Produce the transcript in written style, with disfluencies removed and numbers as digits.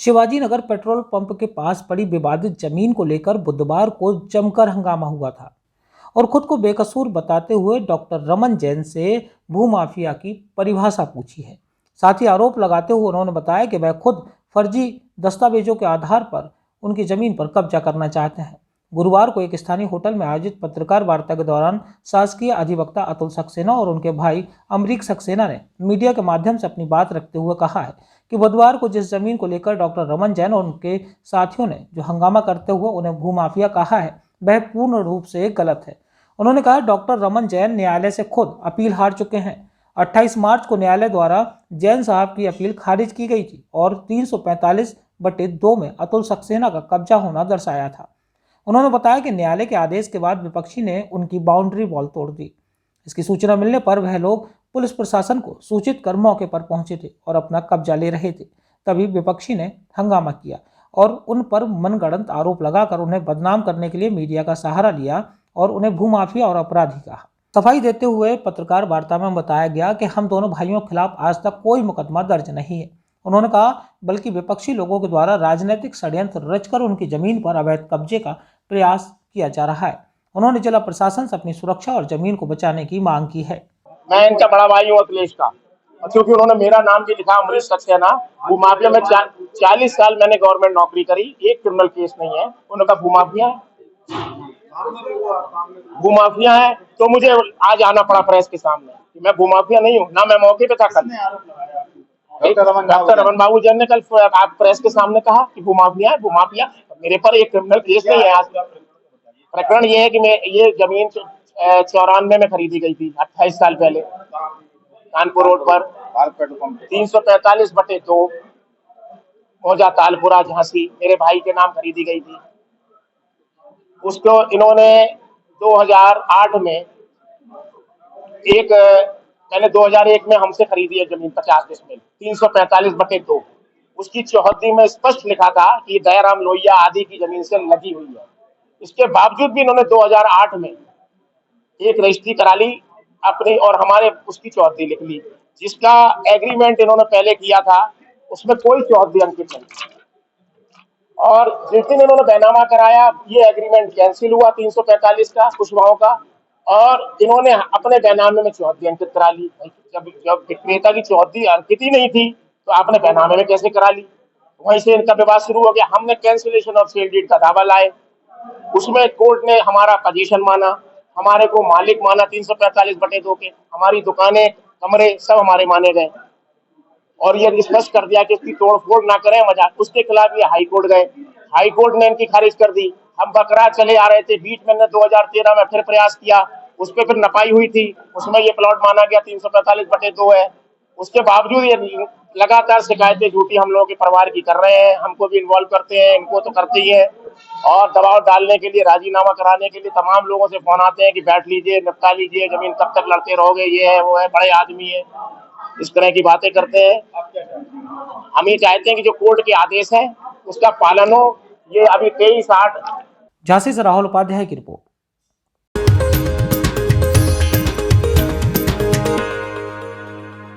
Shivaji Nagar petrol pump के पास पड़ी विवादित जमीन को लेकर बुधवार को जमकर हंगामा हुआ था और खुद को बेकसूर बताते हुए डॉक्टर रमन जैन से भूमाफिया की परिभाषा पूछी है। साथ ही आरोप लगाते हुए उन्होंने बताया कि वह खुद फर्जी दस्तावेजों के आधार पर उनकी जमीन पर कब्जा करना चाहते हैं। गुरुवार को एक स्थानीय होटल में आयोजित पत्रकार वार्ता के दौरान शासकीय अधिवक्ता अतुल सक्सेना और उनके भाई अमरीक सक्सेना ने मीडिया के माध्यम से अपनी बात रखते हुए कहा है कि बुधवार को जिस जमीन को लेकर डॉक्टर रमन जैन और उनके साथियों ने जो हंगामा करते हुए उन्हें भूमाफिया कहा है वह पूर्ण रूप से गलत है। उन्होंने कहा डॉक्टर रमन जैन न्यायालय से खुद अपील हार चुके हैं। 28 मार्च को न्यायालय द्वारा जैन साहब की अपील खारिज की गई थी और 345/2 में अतुल सक्सेना का कब्जा होना दर्शाया था। उन्होंने बताया कि न्यायालय के आदेश के बाद विपक्षी ने उनकी बाउंड्री वॉल तोड़ दी। इसकी सूचना मिलने पर वह लोग पुलिस प्रशासन को सूचित कर मौके पर पहुंचे थे और अपना कब्जा ले रहे थे। तभी विपक्षी ने हंगामा किया और उन पर मनगढ़ंत आरोप लगाकर उन्हें बदनाम करने के लिए मीडिया का सहारा लिया और उन्हें भूमाफिया और अपराधी कहा। सफाई देते हुए पत्रकार वार्ता में बताया गया कि हम दोनों भाइयों के खिलाफ आज तक कोई मुकदमा दर्ज नहीं है। उन्होंने कहा बल्कि विपक्षी लोगों के द्वारा राजनीतिक षड्यंत्र रचकर उनकी जमीन पर अवैध कब्जे का प्रयास किया जा रहा है। उन्होंने जिला प्रशासन से अपनी सुरक्षा और जमीन को बचाने की मांग की है। मैं इनका बड़ा भाई हूँ अखिलेश का, क्योंकि उन्होंने मेरा नाम भी लिखा अमरीश सक्सेना। भूमाफिया में 40 साल मैंने गवर्नमेंट नौकरी करी, एक क्रिमिनल केस नहीं है। उन्होंने कहा भूमाफिया है तो मुझे आज आना पड़ा प्रेस के सामने कि मैं भूमाफिया नहीं हूँ। ना मैं मौके पे था कल। डॉक्टर रमन बाबू जैन ने कल आप प्रेस के सामने कहा कि भूमाफिया है। भूमाफिया मेरे पर एक क्रिमिनल केस नहीं है। आज प्रकरण ये है कि मैं ये जमीन 94 में खरीदी गई थी, 28 साल पहले कानपुर रोड पर 345/2 मौजा तालपुरा झांसी मेरे भाई के नाम खरीदी गई थी। उसको इन्होंने 2008 में मैंने 2001 में हमसे खरीदी है जमीन 50 डिसमिल 345/2। उसकी चौहद्दी में स्पष्ट लिखा था कि दयाराम लोहिया आदि की जमीन से लगी हुई है। इसके बावजूद भी इन्होंने 2008 में एक रजिस्ट्री करा ली अपनी और हमारे उसकी चौहद्दी लिख ली, जिसका एग्रीमेंट इन्होंने पहले किया था उसमें कोई चौहद्दी अंकित नहीं। और जिस दिन इन्होंने बैनामा कराया ये एग्रीमेंट कैंसिल हुआ 345 का कुशवाहों का, और इन्होंने अपने बैनामे में चौहद्दी अंकित करा ली। जब विक्रेता की चौहद्दी अंकित ही नहीं थी तो आपने बैनामे में कैसे करा ली? वहीं से इनका विवाद शुरू हो गया। हमने कैंसिलेशन ऑफ सेल डीड का दावा लाए, उसमें कोर्ट ने हमारा पोजीशन माना, हमारे को मालिक माना 345/2 के। हमारी दुकानें कमरे सब हमारे माने गए और ये स्पष्ट कर दिया कि इसकी तोड़फोड़ ना करें मजाक। उसके खिलाफ ये हाई कोर्ट गए, हाई कोर्ट ने इनकी खारिज कर दी। हम बकरार चले आ रहे थे, बीच में 2013 में फिर प्रयास किया, उस पर फिर नपाई हुई थी, उसमें ये प्लॉट माना गया 345/2 है। उसके बावजूद ये लगातार शिकायतें झूठी हम लोगों के परिवार की कर रहे हैं। हमको भी इन्वॉल्व करते हैं, इनको तो करते ही है, और दबाव डालने के लिए, राजीनामा कराने के लिए तमाम लोगों से फोन आते हैं कि बैठ लीजिए, निपटा लीजिए, जमीन कब तक लड़ते रहोगे, ये है वो है, बड़े आदमी है, इस तरह की बातें करते हैं। हम ये चाहते हैं कि जो कोर्ट के आदेश है उसका पालन हो। ये अभी 23/8 झांसी से राहुल उपाध्याय की रिपोर्ट।